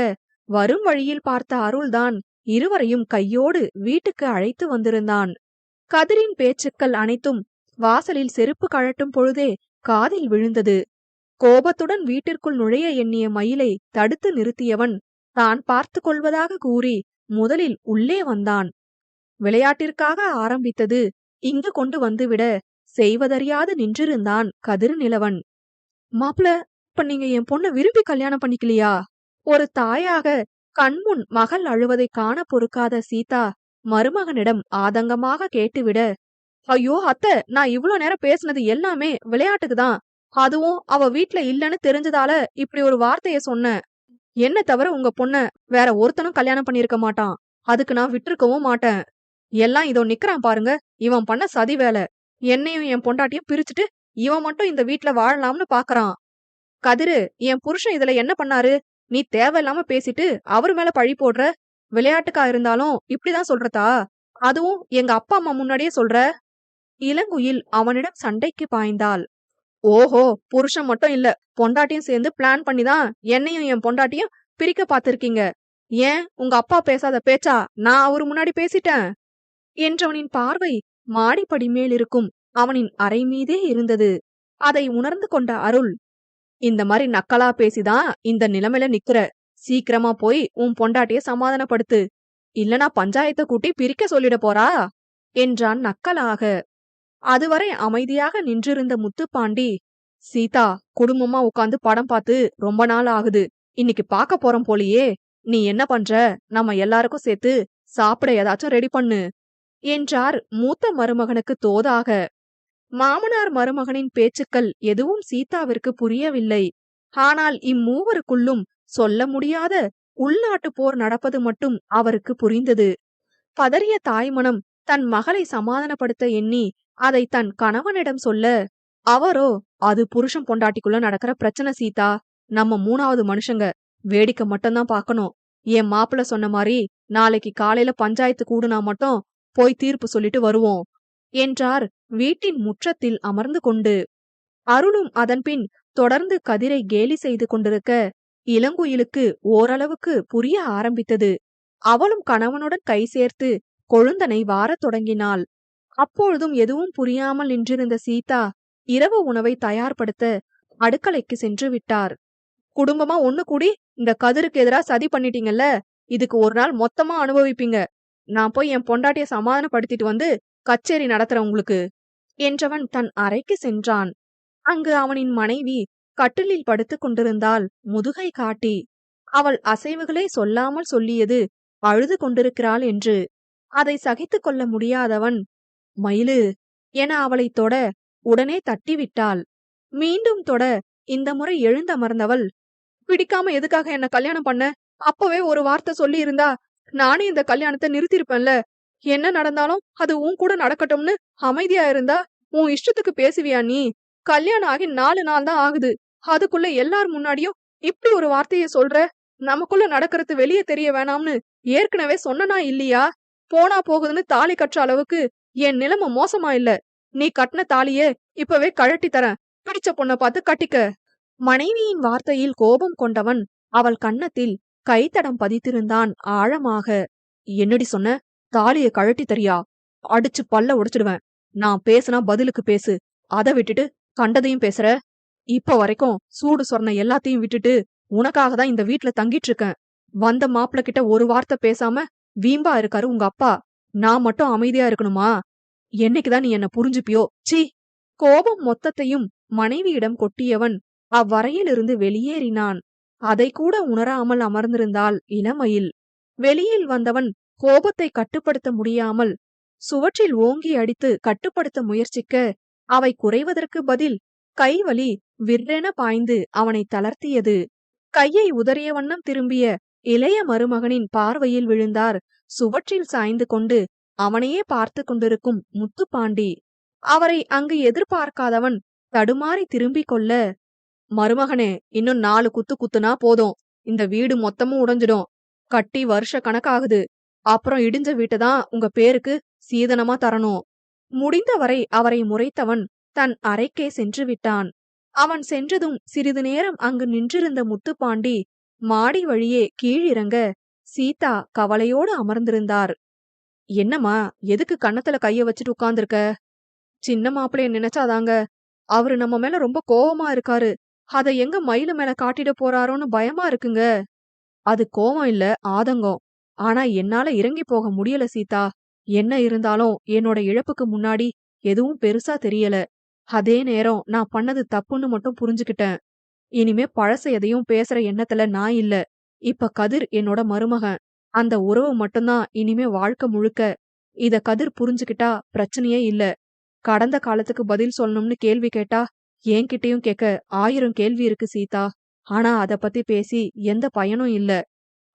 வரும் வழியில் பார்த்த அருள்தான் இருவரையும் கையோடு வீட்டுக்கு அழைத்து வந்திருந்தான். கதிரின் பேச்சுக்கள் அனைத்தும் வாசலில் செருப்பு கழட்டும் பொழுதே காதில் விழுந்தது. கோபத்துடன் வீட்டிற்குள் நுழைய எண்ணிய மயிலை தடுத்து நிறுத்தியவன் தான் பார்த்து கொள்வதாக கூறி முதலில் உள்ளே வந்தான். விளையாட்டிற்காக ஆரம்பித்தது இங்கு கொண்டு வந்துவிட செய்வதறியாது நின்றிருந்தான் கதிர் நிலவன். மாப்பிள, இப்ப நீங்க என் பொண்ண விரும்பி கல்யாணம் பண்ணிக்கலையா? ஒரு தாயாக கண்முன் மகள் அழுவதை காண பொறுக்காத சீதா மருமகனிடம் ஆதங்கமாக கேட்டுவிட, ஐயோ அத்தை, நான் இவ்ளோ நேரம் பேசுனது எல்லாமே விளையாட்டுக்குதான். அதுவும் அவ வீட்ல இல்லன்னு தெரிஞ்சதால இப்படி ஒரு வார்த்தைய சொன்னேன். என்ன தவிர உங்க பொண்ண வேற ஒருத்தனும் கல்யாணம் பண்ணிருக்க மாட்டான். அதுக்கு நான் விட்டிருக்கவும் மாட்டேன். எல்லாம் இதோ நிக்கிறான் பாருங்க, இவன் பண்ண சதி வேலை. என்னையும் என் பொண்டாட்டியும் பிரிச்சுட்டு இவன் மட்டும் இந்த வீட்ல வாழலாம்னு பாக்குறான். கதிரு, என் புருஷன் இதுல என்ன பண்ணாரு? நீ தேவையில்லாம பேசிட்டு அவர் மேல பழி போடுற. விளையாட்டுக்கா இருந்தாலும் இப்படிதான் சொல்றதா? அதுவும் எங்க அப்பா அம்மா முன்னாடியே சொல்ற? இளங்குயில் அவனிடம் சண்டைக்கு பாய்ந்தாள். ஓஹோ, புருஷன் மட்டும் இல்ல, பொண்டாட்டியும் சேர்ந்து பிளான் பண்ணிதான் என்னையும் என் பொண்டாட்டியும் பிரிக்க பாத்திருக்கீங்க. ஏன் உங்க அப்பா பேசாத பேச்சா நான் அவரு முன்னாடி பேசிட்டேன் என்றவனின் பார்வை மாடிப்படி மேல் இருக்கும் அவனின் அறை மீதே இருந்தது. அதை உணர்ந்து கொண்ட அருள், இந்த மாதிரி நக்கலா பேசிதான் இந்த நிலைமையில நிக்கிற. சீக்கிரமா போய் உன் பொண்டாட்டிய சமாதானப்படுத்து, இல்லனா பஞ்சாயத்தை கூட்டி பிரிக்க சொல்லிட போறா என்றான் நக்கலாக. அதுவரை அமைதியாக நின்றிருந்த முத்துப்பாண்டி, சீதா, குடும்பமா உட்கார்ந்து படம் பார்த்து ரொம்ப நாள் ஆகுது, இன்னைக்கு பார்க்க போறோம் போலியே, நீ என்ன பண்ற, நம்ம எல்லாருக்கும் சேர்த்து சாப்பிட ஏதாச்சும் ரெடி பண்ணு என்றார் மூத்த மருமகனுக்கு தோதாக. மாமனார் மருமகனின் பேச்சுக்கள் எதுவும் சீதாவிற்கு புரியவில்லை. ஆனால் இம்மூவருக்குள்ளும் சொல்ல முடியாத உள்நாட்டு போர் நடப்பது மட்டும் அவருக்கு புரிந்தது. பதறிய தாய்மனம் தன் மகளை சமாதானப்படுத்த எண்ணி அதை தன் கணவனிடம் சொல்ல, அவரோ, அது புருஷன் பொண்டாட்டிக்குள்ள நடக்கிற பிரச்சனை சீதா, நம்ம மூணாவது மனுஷங்க, வேடிக்கை மட்டும்தான் பார்க்கணும். என் மாப்பிள்ள சொன்ன மாதிரி நாளைக்கு காலையில பஞ்சாயத்து கூடுனா மட்டும் போய் தீர்ப்பு சொல்லிட்டு வருவோம் என்றார் வீட்டின் முற்றத்தில் அமர்ந்து கொண்டு. அருளும் அதன்பின் தொடர்ந்து கதிரை கேலி செய்து கொண்டிருக்க இளங்குயிலுக்கு ஓரளவுக்கு புரிய ஆரம்பித்தது. அவளும் கணவனுடன் கை சேர்த்து கொழுந்தனை வாரத் தொடங்கினாள். அப்பொழுதும் எதுவும் புரியாமல் நின்றிருந்த சீதா இரவு உணவை தயார்படுத்த அடுக்கலைக்கு சென்று விட்டார். குடும்பமா ஒண்ணு கூடி இந்த கதிருக்கு எதிரா சதி பண்ணிட்டீங்கல்ல, இதுக்கு ஒரு நாள் மொத்தமா அனுபவிப்பீங்க. நான் போய் என் பொண்டாட்டிய சமாதானப்படுத்திட்டு வந்து கச்சேரி நடத்துற உங்களுக்கு என்றவன் தன் அறைக்கு சென்றான். அங்கு அவனின் மனைவி கட்டிலில் படுத்துக் கொண்டிருந்தாள், முதுகை காட்டி. அவள் அசைவுகளே சொல்லாமல் சொல்லியது அழுது கொண்டிருக்கிறாள் என்று. அதை சகித்துக் கொள்ள முடியாதவன், மயிலு என அவளை தொட உடனே தட்டிவிட்டாள். மீண்டும் தொட இந்த முறை எழுந்தமர்ந்தவள், பிடிக்காம எதுக்காக என்ன கல்யாணம் பண்ண, அப்பவே ஒரு வார்த்தை சொல்லி இருந்தா நானே இந்த கல்யாணத்தை நிறுத்திருப்பேன்ல. என்ன நடந்தாலும் அது உன் கூட நடக்கட்டும்னு அமைதியா இருந்தா உன் இஷ்டத்துக்கு பேசுவியா நீ? கல்யாணம் ஆகி 4 நாள் தான் ஆகுது, அதுக்குள்ள எல்லார் முன்னாடியும் இப்படி ஒரு வார்த்தைய சொல்ற? நமக்குள்ள நடக்கிறது வெளியே தெரிய வேணாம்னு ஏற்கனவே சொன்னனா இல்லையா? போனா போகுதுன்னு தாலி கட்டுற அளவுக்கு என் நிலைமை மோசமா இல்ல. நீ கட்டின தாலிய இப்பவே கழட்டி தரேன், பிடிச்ச பொண்ண பார்த்து கட்டிக்க. மனைவியின் வார்த்தையில் கோபம் கொண்டவன் அவள் கன்னத்தில் கைத்தடம் பதித்திருந்தான் ஆழமாக. என்னடி சொன்ன? தாலிய கழட்டி தரியா? அடிச்சு பல்ல உடைச்சிடுவேன். நான் பேசுனா பதிலுக்கு பேசு, அதை விட்டுட்டு கண்டதையும் பேசுற. இப்ப வரைக்கும் சூடு சொன்ன எல்லாத்தையும் விட்டுட்டு உனக்காக தான் இந்த வீட்ல தங்கிட்டு இருக்கேன். வந்த மாப்பிள்ள கிட்ட ஒரு வார்த்தை பேசாம வீம்பா இருக்காரு உங்க அப்பா. நான் மட்டும் அமைதியா இருக்கணுமா? என்னைக்குதான் நீ என்ன புரிஞ்சுப்பியோ? சீ! கோபம் மொத்தத்தையும் மனைவியிடம் கொட்டியவன் அவ்வறையிலிருந்து வெளியேறினான். அதை கூட உணராமல் அமர்ந்திருந்தாள் இளமயில். வெளியில் வந்தவன் கோபத்தை கட்டுப்படுத்த முடியாமல் சுவற்றில் ஓங்கி அடித்து கட்டுப்படுத்த முயற்சிக்க, அவை குறைவதற்கு பதில் கைவலி விற்றென பாய்ந்து அவனை தளர்த்தியது. கையை உதறிய வண்ணம் திரும்பிய இளைய மருமகனின் பார்வையில் விழுந்தார் சுவற்றில் சாய்ந்து கொண்டு அவனையே பார்த்து கொண்டிருக்கும் முத்துப்பாண்டி. அவரை அங்கு எதிர்பார்க்காதவன் தடுமாறி திரும்பிக் கொள்ள, மருமகனே, இன்னும் 4 குத்து குத்துனா போதும், இந்த வீடு மொத்தமும் உடைஞ்சிடும். கட்டி வருஷ கணக்காகுது. அப்புறம் இடிஞ்ச வீட்டதான் உங்க பேருக்கு சீதனமா தரணும். முடிந்தவரை அவரை முறைத்தவன் தன் அறைக்கே சென்று விட்டான். அவன் சென்றதும் சிறிது நேரம் அங்கு நின்றிருந்த முத்துப்பாண்டி மாடி வழியே கீழிறங்க சீதா கவலையோடு அமர்ந்திருந்தார். என்னம்மா, எதுக்கு கன்னத்துல கைய வச்சுட்டு உட்கார்ந்திருக்க? சின்ன மாப்பிளைய நினைச்சாதாங்க, அவரு நம்ம மேல ரொம்ப கோவமா இருக்காரு. அத எங்க மயிலு மேல காட்டிட போறாரோன்னு பயமா இருக்குங்க. அது கோவம் இல்ல, ஆதங்கம். ஆனா என்னால இறங்கி போக முடியல சீதா. என்ன இருந்தாலும் என்னோட இழப்புக்கு முன்னாடி எதுவும் பெருசா தெரியல. அதே நேரம் நான் பண்ணது தப்புன்னு மட்டும் புரிஞ்சுக்கிட்டேன். இனிமே பழச எதையும் பேசுற எண்ணத்துல நான் இல்ல. இப்ப கதிர் என்னோட மருமகன். அந்த உறவு மட்டும்தான் இனிமே வாழ்க்கை முழுக்க. இத கதிர் புரிஞ்சுக்கிட்டா பிரச்சனையே இல்ல. கடந்த காலத்துக்கு பதில் சொல்லணும்னு கேள்வி கேட்டா என்கிட்டயும் கேட்க 1000 கேள்வி இருக்கு சீதா. ஆனா அத பத்தி பேசி எந்த பயனும் இல்ல.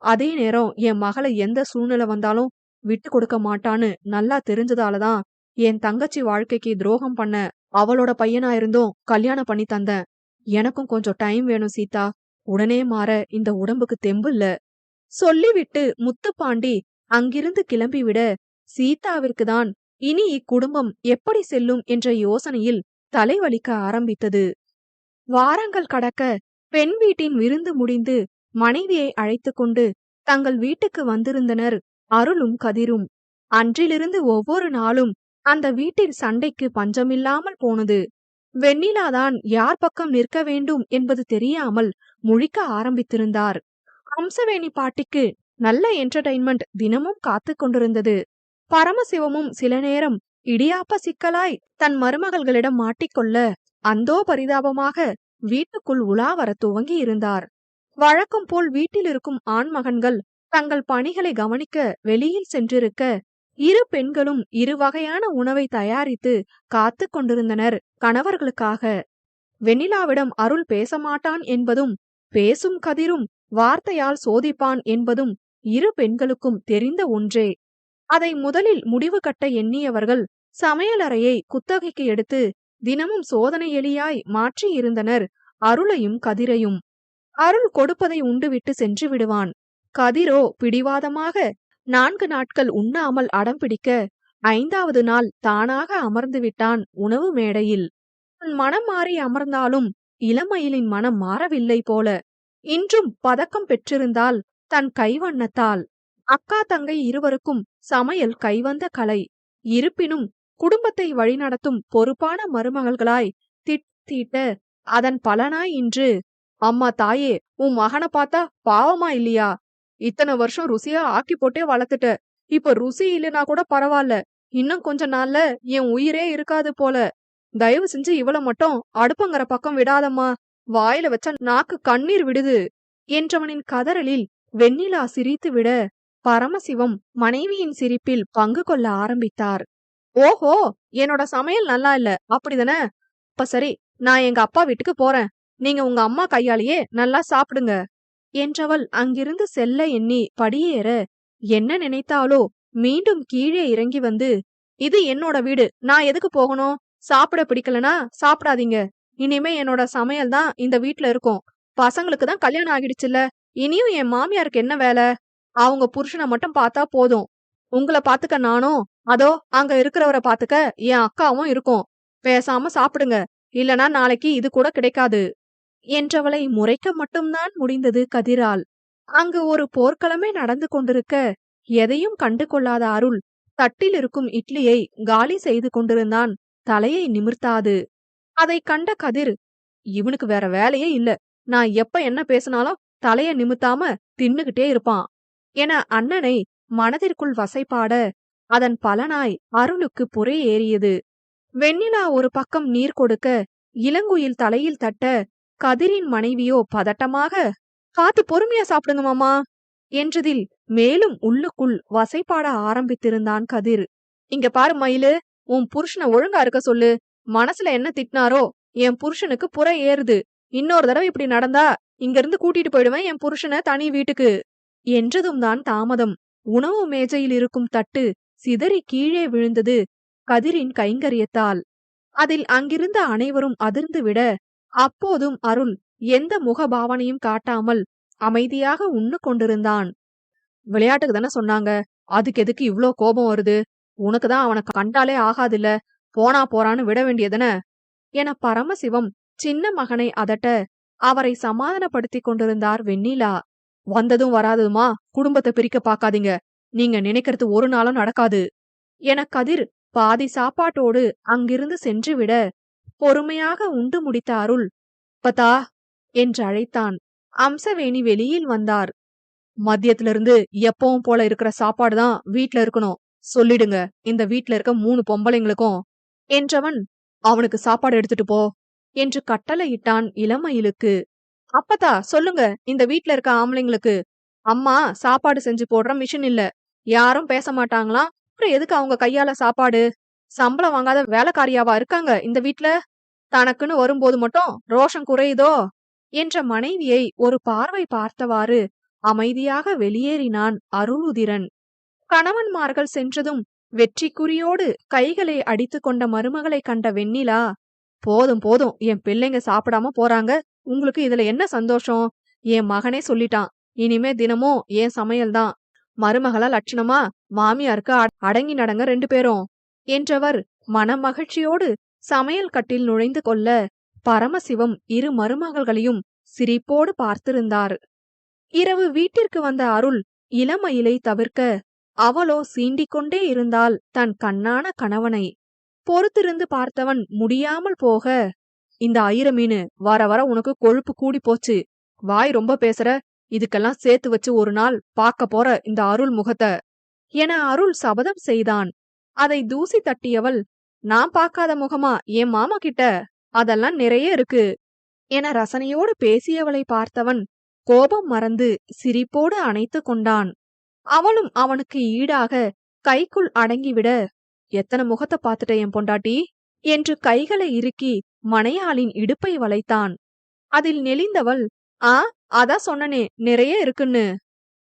அதே நேரம் என் மகளை எந்த சூழ்நிலை வந்தாலும் விட்டு கொடுக்க மாட்டான்னு நல்லா தெரிஞ்சதாலதான் என் தங்கச்சி வாழ்க்கைக்கு துரோகம் பண்ண அவளோட பையனா இருந்தும் கல்யாணம் பண்ணி தந்தேன். எனக்கும் கொஞ்சம் டைம் வேணும் சீதா. உடனே மாற இந்த உடம்புக்கு தெம்பு இல்ல. சொல்லிவிட்டு முத்துப்பாண்டி அங்கிருந்து கிளம்பிவிட, சீதாவிற்கு தான் இனி இக்குடும்பம் எப்படி செல்லும் என்ற யோசனையில் தலைவலிக்க ஆரம்பித்தது. வாரங்கள் கடக்க பெண் வீட்டின் விருந்து முடிந்து மனைவியை அழைத்துக் கொண்டு தங்கள் வீட்டுக்கு வந்திருந்தனர் அருளும் கதிரும். அன்றிலிருந்து ஒவ்வொரு நாளும் அந்த வீட்டில் சண்டைக்கு பஞ்சமில்லாமல் போனது. வெண்ணிலாதான் யார் பக்கம் நிற்க வேண்டும் என்பது தெரியாமல் முழிக்க ஆரம்பித்திருந்தார். அம்சவேணி பாட்டிக்கு நல்ல என்டர்டைன்மெண்ட் தினமும் காத்து கொண்டிருந்தது. பரமசிவமும் சில நேரம் இடியாப்ப சிக்கலாய் தன் மருமகள்களிடம் மாட்டிக்கொள்ள அந்தோ பரிதாபமாக வீட்டுக்குள் உலா வர துவங்கி இருந்தார். வழக்கம் போல் வீட்டில் இருக்கும் ஆண்மகன்கள் தங்கள் பணிகளை கவனிக்க வெளியில் சென்றிருக்க, இரு பெண்களும் இரு வகையான உணவை தயாரித்து காத்து கொண்டிருந்தனர் கணவர்களுக்காக. வெண்ணிலாவிடம் அருள் பேச மாட்டான் என்பதும், பேசும் கதிரும் வார்த்தையால் சோதிப்பான் என்பதும் இரு பெண்களுக்கும் தெரிந்த ஒன்றே. அதை முதலில் முடிவு கட்ட எண்ணியவர்கள் சமையலறையை குத்தகைக்கு எடுத்து தினமும் சோதனை எலியாய் மாற்றி இருந்தனர் அருளையும் கதிரையும். அருள் கொடுப்பதை உண்டுவிட்டு சென்று விடுவான். கதிரோ பிடிவாதமாக 4 நாட்கள் உண்ணாமல் அடம்பிடிக்க 5வது நாள் தானாக அமர்ந்து விட்டான் உணவு மேடையில். தன் மனம் மாறி அமர்ந்தாலும் இளமயிலின் மனம் மாறவில்லை போல. இன்றும் பதக்கம் பெற்றிருந்தால் தன் கைவண்ணத்தால். அக்கா தங்கை இருவருக்கும் சமையல் கைவந்த கலை. இருப்பினும் குடும்பத்தை வழிநடத்தும் பொறுப்பான மருமகள்களாய் தீட்ட அதன் பலனாய் இன்று, அம்மா தாயே, உன் மகனை பார்த்தா பாவமா இல்லையா? இத்தனை வருஷம் ருசியா ஆக்கி போட்டே வளர்த்துட்ட. இப்ப ருசி இல்லைனா கூட பரவாயில்ல, இன்னும் கொஞ்ச நாள்ல என் உயிரே இருக்காது போல. தயவு செஞ்சு இவள மட்டும் அடுப்பங்கர பக்கம் விடாதம்மா, வாயில வச்சா நாக்கு கண்ணீர் விடுது என்றவனின் கதறலில் வெண்ணிலா சிரித்து விட, பரமசிவம் மனைவியின் சிரிப்பில் பங்கு கொள்ள ஆரம்பித்தார். ஓஹோ, என்னோட சமையல் நல்லா இல்ல அப்படிதானே? அப்ப சரி, நான் எங்க அப்பா வீட்டுக்கு போறேன். நீங்க உங்க அம்மா கையாலேயே நல்லா சாப்பிடுங்க என்றவள் அங்கிருந்து செல்ல எண்ணி படியேற, என்ன நினைத்தாலோ மீண்டும் கீழே இறங்கி வந்து, இது என்னோட வீடு, நான் எதுக்கு போகணும்? சாப்பிட பிடிக்கலனா சாப்பிடாதீங்க. இனிமே என்னோட சமையல் தான் இந்த வீட்ல இருக்கும். பசங்களுக்கு தான் கல்யாணம் ஆகிடுச்சுல்ல, இனியும் என் மாமியாருக்கு என்ன வேலை? அவங்க புருஷனை மட்டும் பார்த்தா போதும். உங்கள பாத்துக்க நானும், அதோ அங்க இருக்கிறவரை பாத்துக்க என் அக்காவும் இருக்கும். பேசாம சாப்பிடுங்க, இல்லனா நாளைக்கு இது கூட கிடைக்காது என்றவளை முறைக்க மட்டும்தான் முடிந்தது கதிரால். அங்கு ஒரு போர்க்களமே நடந்து கொண்டிருக்க எதையும் கண்டு கொள்ளாத அருள் தட்டில் இருக்கும் இட்லியை காலி செய்து கொண்டிருந்தான், தலையை நிமிர்த்தாது. அதை கண்ட கதிர், இவனுக்கு வேற வேலையே இல்ல, நான் எப்ப என்ன பேசினாலும் தலைய நிமித்தாம தின்னுகிட்டே இருப்பான் என அண்ணனை மனதிற்குள் வசைபாட, அதன் பலனாய் அருளுக்கு புரை ஏறியது. வெண்ணிலா ஒரு பக்கம் நீர் கொடுக்க, இளங்குயில் தலையில் தட்ட, கதிரின் மனைவியோ பதட்டமாக, பார்த்து பொறுமையா சாப்பிடுங்க மாமா என்றதில் மேலும் உள்ளுக்குள் வசைபாட ஆரம்பித்திருந்தான் கதிர். இங்க பாரு மயிலு, உன் புருஷனை ஒழுங்கா இருக்க சொல்லு. மனசுல என்ன திட்டினாரோ என் புருஷனுக்கு புரை ஏறுது. இன்னொரு தடவை இப்படி நடந்தா இங்கிருந்து கூட்டிட்டு போயிடுவேன் என் புருஷனை தனி வீட்டுக்கு என்றதும் தான் தாமதம். உணவு மேஜையில் இருக்கும் தட்டு சிதறி கீழே விழுந்தது கதிரின் கைங்கரியத்தால். அதில் அங்கிருந்த அனைவரும் அதிர்ந்து விட, அப்போதும் அருள் எந்த முகபாவனையும் காட்டாமல் அமைதியாக உண்ணு கொண்டிருந்தான். விளையாட்டுக்கு தானே சொன்னாங்க, அதுக்கு எதுக்கு இவ்ளோ கோபம் வருது? உனக்குதான் அவனை கண்டாலே ஆகாதில்ல, போனா போறான்னு விட வேண்டியதுன என பரமசிவம் சின்ன மகனை அதட்ட, அவரை சமாதானப்படுத்தி கொண்டிருந்தார் வெண்ணிலா. வந்ததும் வராதுமா குடும்பத்தை பிரிக்க பாக்காதீங்க, நீங்க நினைக்கிறது ஒரு நாளும் நடக்காது என கதிர் பாதி சாப்பாட்டோடு அங்கிருந்து சென்றுவிட, பொறுமையாக உண்டு முடித்த அருள், பத்தா என்று அழைத்தான். அம்சவேணி வெளியில் வந்தார். மதியத்திலிருந்து எப்பவும் போல இருக்கிற சாப்பாடுதான் வீட்ல இருக்கணும், சொல்லிடுங்க இந்த வீட்ல இருக்க 3 பொம்பளைங்களுக்கும் என்றவன், அவனுக்கு சாப்பாடு எடுத்துட்டு போ என்று கட்டளையிட்டான் இளமயிலுக்கு. அப்பதா சொல்லுங்க இந்த வீட்ல இருக்க ஆம்பளைங்களுக்கு, அம்மா சாப்பாடு செஞ்சு போடுற மிஷின் இல்ல, யாரும் பேச மாட்டாங்களாம், அப்புறம் எதுக்கு அவங்க கையால சாப்பாடு? சம்பளம் வாங்காத வேலைக்காரியாவா இருக்காங்க இந்த வீட்ல? தனக்குன்னு வரும்போது மட்டும் ரோஷம் குறையுதோ என்ற மனைவியை ஒரு பார்வை பார்த்தவாறு அமைதியாக வெளியேறினான் அருளுதிரன். கணவன்மார்கள் சென்றதும் வெற்றிக்குறியோடு கைகளை அடித்து கொண்ட மருமகளை கண்ட வெண்ணிலா, போதும் போதும், என் பிள்ளைங்க சாப்பிடாம போறாங்க, உங்களுக்கு இதுல என்ன சந்தோஷம்? என் மகனே சொல்லிட்டான், இனிமே தினமும் என் சமையல்தான். மருமகளா லட்சணமா, மாமியாருக்கு அடங்கி நடங்க 2 பேரும் என்றவர் மனமகிழ்ச்சியோடு சமையல் கட்டில் நுழைந்து கொள்ள, பரமசிவம் இரு மருமகள்களையும் சிரிப்போடு பார்த்திருந்தார். இரவு வீட்டிற்கு வந்த அருள் இளமயிலை தவிர்க்க, அவளோ சீண்டிக்கொண்டே இருந்தாள் தன் கண்ணான கணவனை. பொறுத்திருந்து பார்த்தவன் முடியாமல் போக, இந்த ஐர மீனு வர வர உனக்கு கொழுப்பு கூடி போச்சு, வாய் ரொம்ப பேசுற, இதுக்கெல்லாம் சேர்த்து வச்சு ஒரு நாள் பார்க்க போற இந்த அருள் முகத்த என அருள் சபதம் செய்தான். அதை தூசி தட்டியவள், நான் பார்க்காத முகமா என் மாமா கிட்ட? அதெல்லாம் நிறைய இருக்கு என ரசனையோடு பேசியவளை பார்த்தவன் கோபம் மறந்து சிரிப்போடு அணைத்து கொண்டான். அவளும் அவனுக்கு ஈடாக கைக்குள் அடங்கிவிட, எத்தனை முகத்தை பார்த்துட்ட என் பொண்டாட்டி என்று கைகளை இறுக்கி மனையாளின் இடுப்பை வளைத்தான். அதில் நெளிந்தவள், ஆ அதான் சொன்னனே நிறைய இருக்குன்னு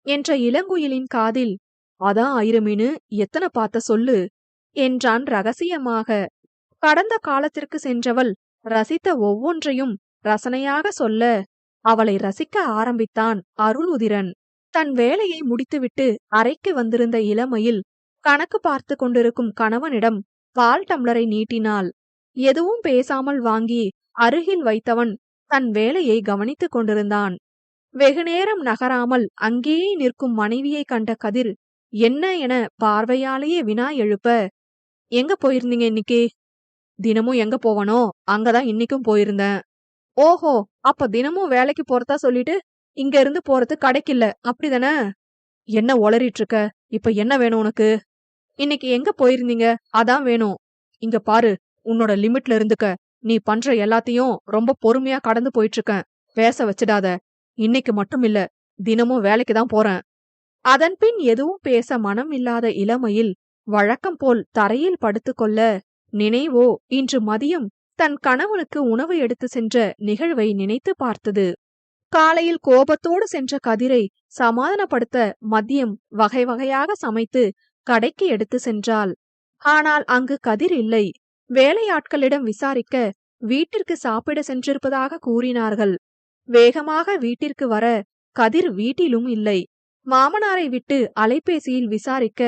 என்ற இளங்குயிலின் காதில், அதான் 1000 மீனு, எத்தனை பார்த்த சொல்லு என்றான் ரகசியமாக. கடந்த காலத்திற்கு சென்றவள் ரசித்த ஒவ்வொன்றையும் ரசனையாக சொல்ல, அவளை ரசிக்க ஆரம்பித்தான் அருளுதிரன். தன் வேலையை முடித்துவிட்டு அறைக்கு வந்திருந்த இளமையில் கணக்கு பார்த்து கொண்டிருக்கும் கணவனிடம் பால் டம்ளரை நீட்டினாள். எதுவும் பேசாமல் வாங்கி அருகில் வைத்தவன் தன் வேலையை கவனித்துக் கொண்டிருந்தான். வெகுநேரம் நகராமல் அங்கேயே நிற்கும் மனைவியை கண்ட கதிர் என்ன என பார்வையாலேயே வினா எழுப்ப, எங்க போயிருந்தீங்க இன்னைக்கு? தினமும் எங்க போவனோ அங்கதான் இன்னைக்கும் போயிருந்தேன். ஓஹோ, அப்ப தினமும் வேலைக்கு போறதா சொல்லிட்டு இங்க இருந்து போறது கடைக்கில்ல, அப்படிதானே? என்ன ஒளறிட்டு இருக்க? இப்ப என்ன வேணும் உனக்கு? இன்னைக்கு எங்க போயிருந்தீங்க அதான் வேணும். இங்க பாரு, உன்னோட லிமிட்ல இருந்துக்க. நீ பண்ற எல்லாத்தையும் ரொம்ப பொறுமையா கடந்து போயிட்டு இருக்கேன். பேச வச்சிடாத. இன்னைக்கு மட்டும் இல்ல, தினமும் வேலைக்கு தான் போறேன். அதன்பின் எதுவும் பேச மனம் இல்லாத இளமையில் வழக்கம் போல் தரையில் படுத்துக்கொள்ள, நினைவோ இன்று மதியம் தன் கணவனுக்கு உணவு எடுத்து சென்ற நிகழ்வை நினைத்து பார்த்தது. காலையில் கோபத்தோடு சென்ற கதிரை சமாதானப்படுத்த மதியம் வகை வகையாக சமைத்து கடைக்கு எடுத்து சென்றாள். ஆனால் அங்கு கதிர் இல்லை. வேலையாட்களிடம் விசாரிக்க வீட்டிற்கு சாப்பிட சென்றிருப்பதாக கூறினார்கள். வேகமாக வீட்டிற்கு வர கதிர் வீட்டிலும் இல்லை. மாமனாரை விட்டு அலைபேசியில் விசாரிக்க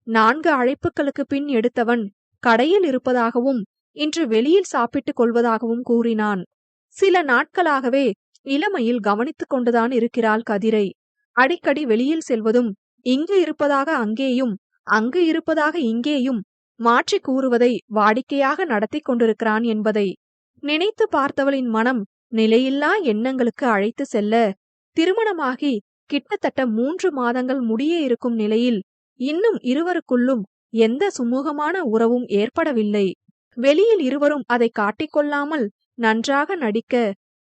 4 அழைப்புகளுக்கு பின் எடுத்தவன் கடையில் இருப்பதாகவும் இன்று வெளியில் சாப்பிட்டுக் கொள்வதாகவும் கூறினான். சில நாட்களாகவே இளமையில் கவனித்துக் கொண்டுதான் இருக்கிறாள் கதிரை. அடிக்கடி வெளியில் செல்வதும், இங்கு இருப்பதாக அங்கேயும் அங்கு இருப்பதாக இங்கேயும் மாற்றி கூறுவதை வாடிக்கையாக நடத்தி கொண்டிருக்கிறான் என்பதை நினைத்து பார்த்தவளின் மனம் நிலையில்லா எண்ணங்களுக்கு அழைத்து செல்ல, திருமணமாகி கிட்டத்தட்ட 3 மாதங்கள் முடிய இருக்கும் நிலையில் இன்னும் இருவருக்குள்ளும் எந்த சுமூகமான உறவும் ஏற்படவில்லை. வெளியில் இருவரும் அதை காட்டிக்கொள்ளாமல் நன்றாக நடிக்க,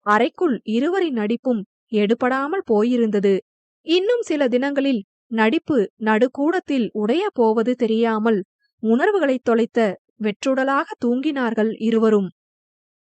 அறைக்குள் இருவரின் நடிப்பும் எடுபடாமல் போயிருந்தது. இன்னும் சில தினங்களில் நடிப்பு நடுக்கூடத்தில் உடைய போவது தெரியாமல் உணர்வுகளைத் தொலைத்த வெற்றுடலாக தூங்கினார்கள் இருவரும்.